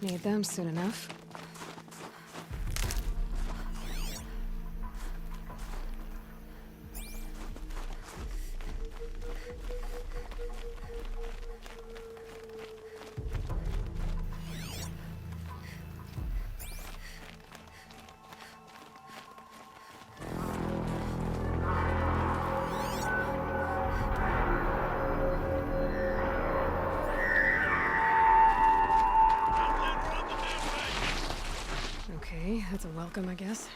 Need them soon enough. Okay, that's a welcome, I guess.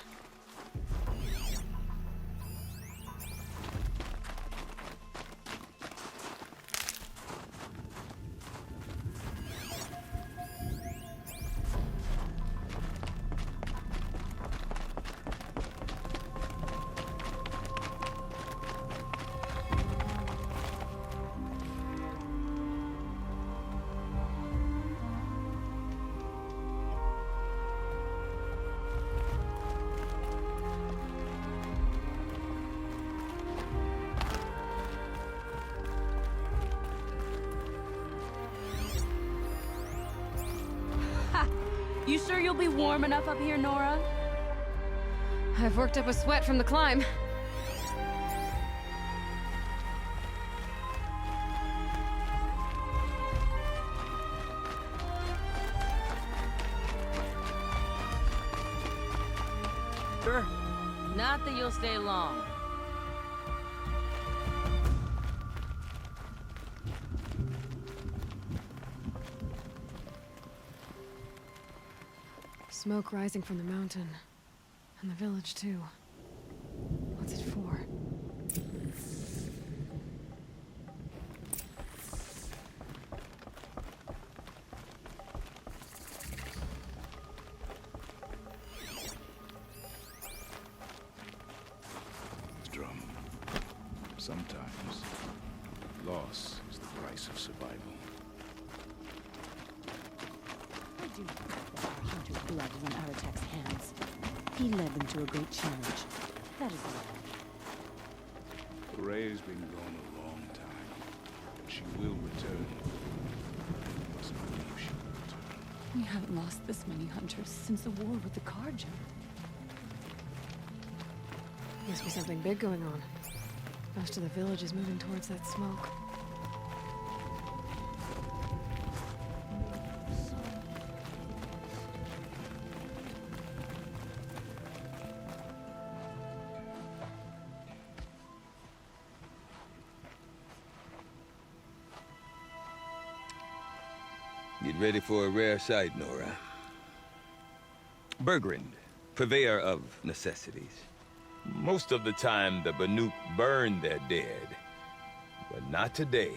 You sure you'll be warm enough up here, Nora? I've worked up a sweat from the climb. Sure. Not that you'll stay long. Smoke rising from the mountain. And the village, too. What's it for? Drum. Sometimes, loss is the price of survival. I do regret that our hunter's blood is on Aratek's hands. He led them to a great challenge. That is all. Ray's been gone a long time, but she will return. I must believe she will return. We haven't lost this many hunters since the war with the Karja. Must be something big going on. Most of the village is moving towards that smoke. Get ready for a rare sight, Nora. Bergrand, purveyor of necessities. Most of the time, the Banuk burn their dead, but not today.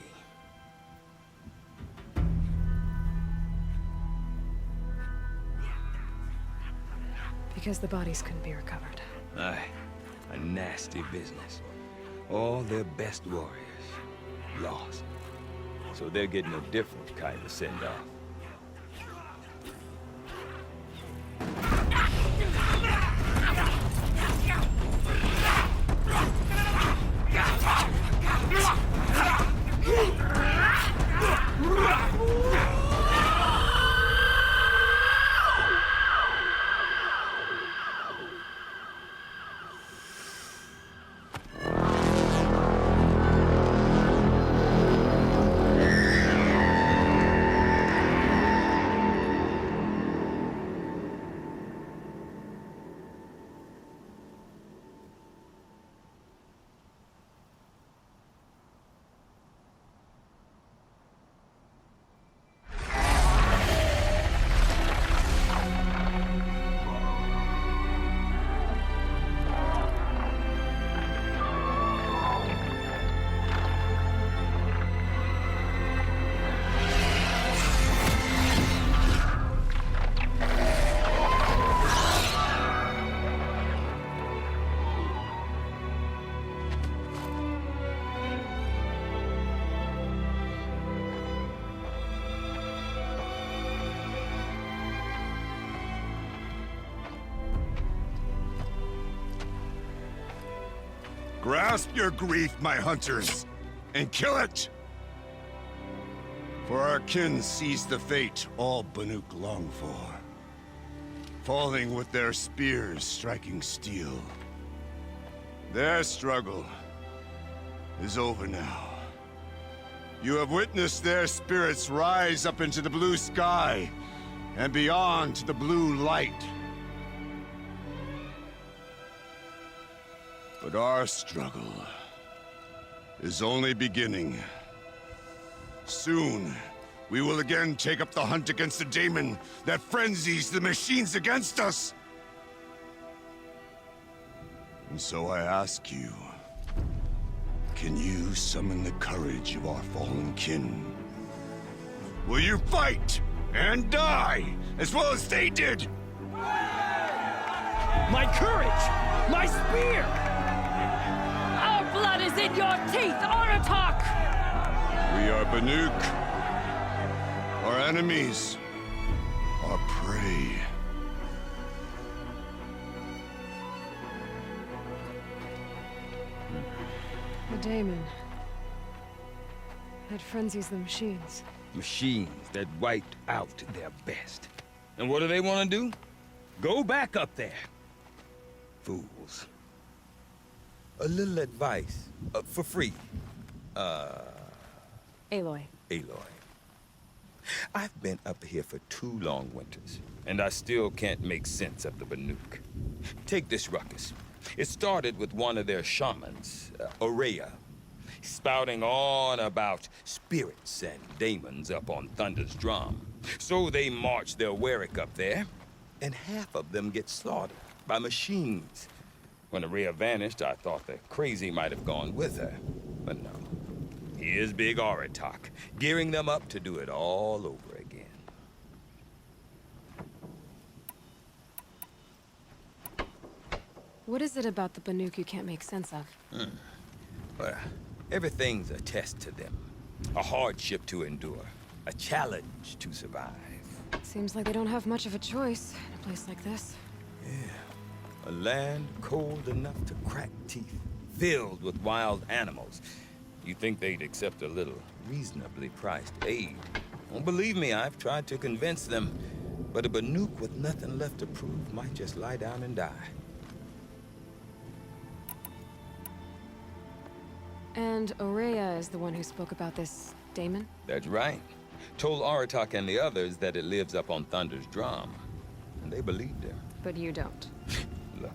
Because the bodies couldn't be recovered. Aye, a nasty business. All their best warriors lost. So they're getting a different kind of send-off. Grasp your grief, my hunters, and kill it! For our kin sees the fate all Banuk long for. Falling with their spears striking steel. Their struggle is over now. You have witnessed their spirits rise up into the blue sky and beyond to the blue light. But our struggle is only beginning. Soon, we will again take up the hunt against the daemon that frenzies the machines against us. And so I ask you, can you summon the courage of our fallen kin? Will you fight and die as well as they did? My courage! My spear! Our blood is in your teeth, Aratak! We are Banuk. Our enemies are prey. The daemon. That frenzies the machines. Machines that wiped out their best. And what do they want to do? Go back up there. Fools. A little advice, for free. Aloy. Aloy. I've been up here for 2 long winters, and I still can't make sense of the Banuk. Take this ruckus. It started with one of their shamans, Aurea, spouting on about spirits and daemons up on Thunder's drum. So they march their Warwick up there, and half of them get slaughtered by machines. When Aurea vanished, I thought the crazy might have gone with her, but no. Here's Big Aratak, gearing them up to do it all over again. What is it about the Banuk you can't make sense of? Well, everything's a test to them. A hardship to endure. A challenge to survive. Seems like they don't have much of a choice in a place like this. Yeah. A land cold enough to crack teeth. Filled with wild animals. You'd think they'd accept a little reasonably priced aid. Well, believe me, I've tried to convince them. But a Banuk with nothing left to prove might just lie down and die. And Aurea is the one who spoke about this daemon? That's right. Told Aratak and the others that it lives up on Thunder's drum. And they believed him. But you don't. Look,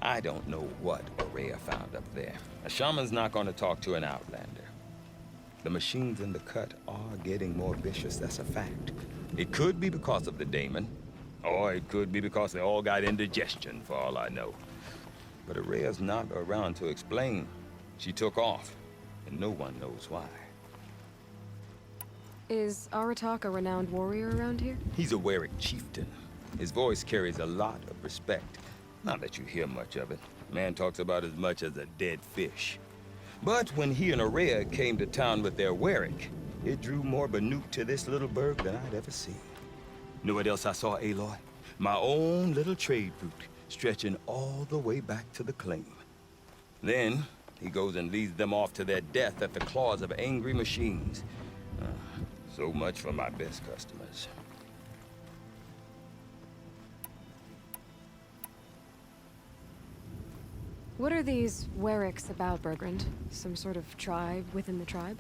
I don't know what Aurea found up there. A shaman's not going to talk to an outlander. The machines in the cut are getting more vicious, that's a fact. It could be because of the daemon, or it could be because they all got indigestion, for all I know. But Aurea's not around to explain. She took off, and no one knows why. Is Aratak a renowned warrior around here? He's a Warwick chieftain. His voice carries a lot of respect. Not that you hear much of it. Man talks about as much as a dead fish. But when he and Aurea came to town with their Warwick, it drew more Banuk to this little burg than I'd ever seen. Know what else I saw, Aloy? My own little trade route, stretching all the way back to the claim. Then, he goes and leads them off to their death at the claws of angry machines. So much for my best customers. What are these Warwicks about, Bergrand? Some sort of tribe within the tribe?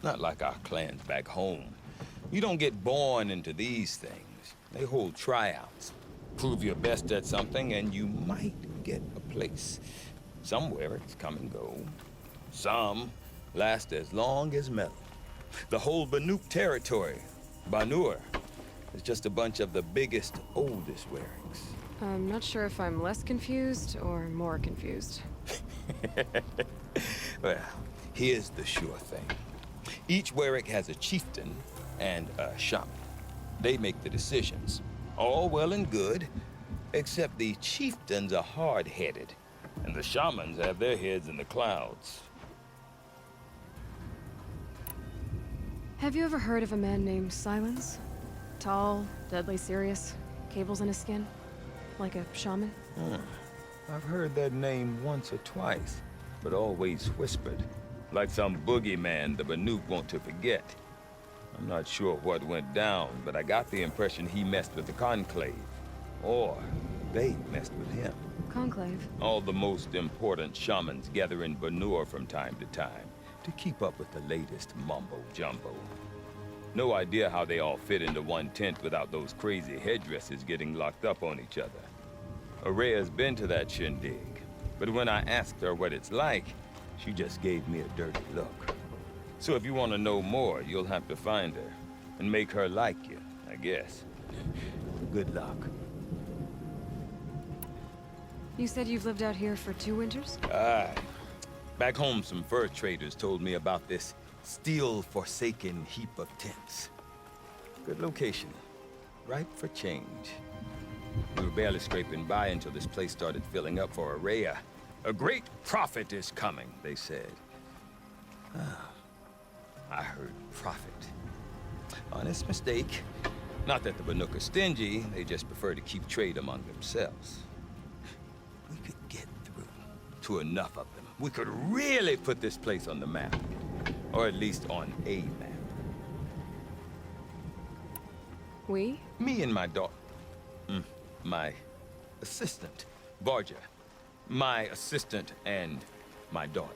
Not like our clans back home. You don't get born into these things. They hold tryouts. Prove your best at something and you might get a place. Some Warwicks come and go. Some last as long as Melon. The whole Banuk territory, Banur, is just a bunch of the biggest, oldest Warwicks. I'm not sure if I'm less confused or more confused. Well, here's the sure thing. Each Warwick has a chieftain and a shaman. They make the decisions. All well and good, except the chieftains are hard-headed, and the shamans have their heads in the clouds. Have you ever heard of a man named Silence? Tall, deadly serious, cables in his skin? Like a shaman? I've heard that name once or twice, but always whispered. Like some boogeyman the Banuk want to forget. I'm not sure what went down, but I got the impression he messed with the Conclave. Or they messed with him. Conclave? All the most important shamans gather in Banur from time to time to keep up with the latest mumbo-jumbo. No idea how they all fit into one tent without those crazy headdresses getting locked up on each other. Araya's been to that shindig, but when I asked her what it's like, she just gave me a dirty look. So if you want to know more, you'll have to find her and make her like you, I guess. Good luck. You said you've lived out here for 2 winters? Aye. Back home, some fur traders told me about this steel-forsaken heap of tents. Good location. Ripe for change. We were barely scraping by until this place started filling up for Araya. A great prophet is coming, they said. I heard prophet. Honest mistake. Not that the Banuk are stingy, they just prefer to keep trade among themselves. We could get through to enough of them. We could really put this place on the map. Or at least on a map. We? Me and my daughter. My assistant, Barja. My assistant and my daughter.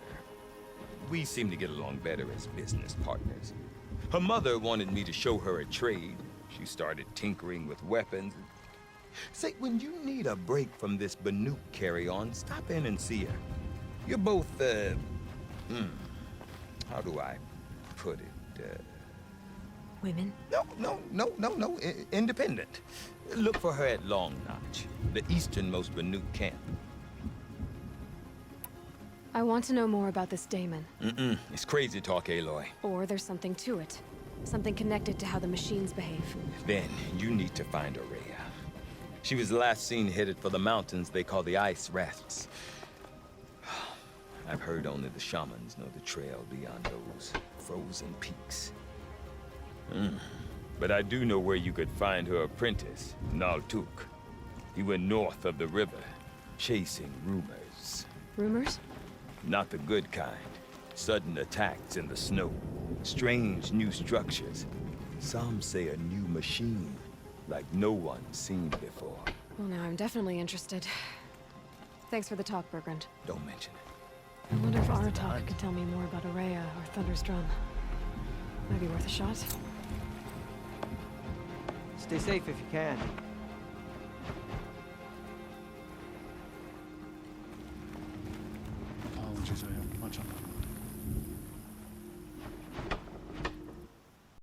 We seem to get along better as business partners. Her mother wanted me to show her a trade. She started tinkering with weapons. Say, when you need a break from this Banuk carry-on, stop in and see her. You're both, how do I put it? Women? No. Independent. Look for her at Long Notch, the easternmost Banuk camp. I want to know more about this daemon. It's crazy talk, Aloy. Or there's something to it. Something connected to how the machines behave. Then you need to find Araya. She was last seen headed for the mountains they call the Ice Rasps. I've heard only the shamans know the trail beyond those frozen peaks. But I do know where you could find her apprentice, Naltuk. He went north of the river, chasing rumors. Rumors? Not the good kind. Sudden attacks in the snow. Strange new structures. Some say a new machine, like no one's seen before. Well, now I'm definitely interested. Thanks for the talk, Bergrand. Don't mention it. I wonder if Aratak could tell me more about Araya or Thunder's Drum. Might be worth a shot. Stay safe if you can. Apologies, I have much on my mind.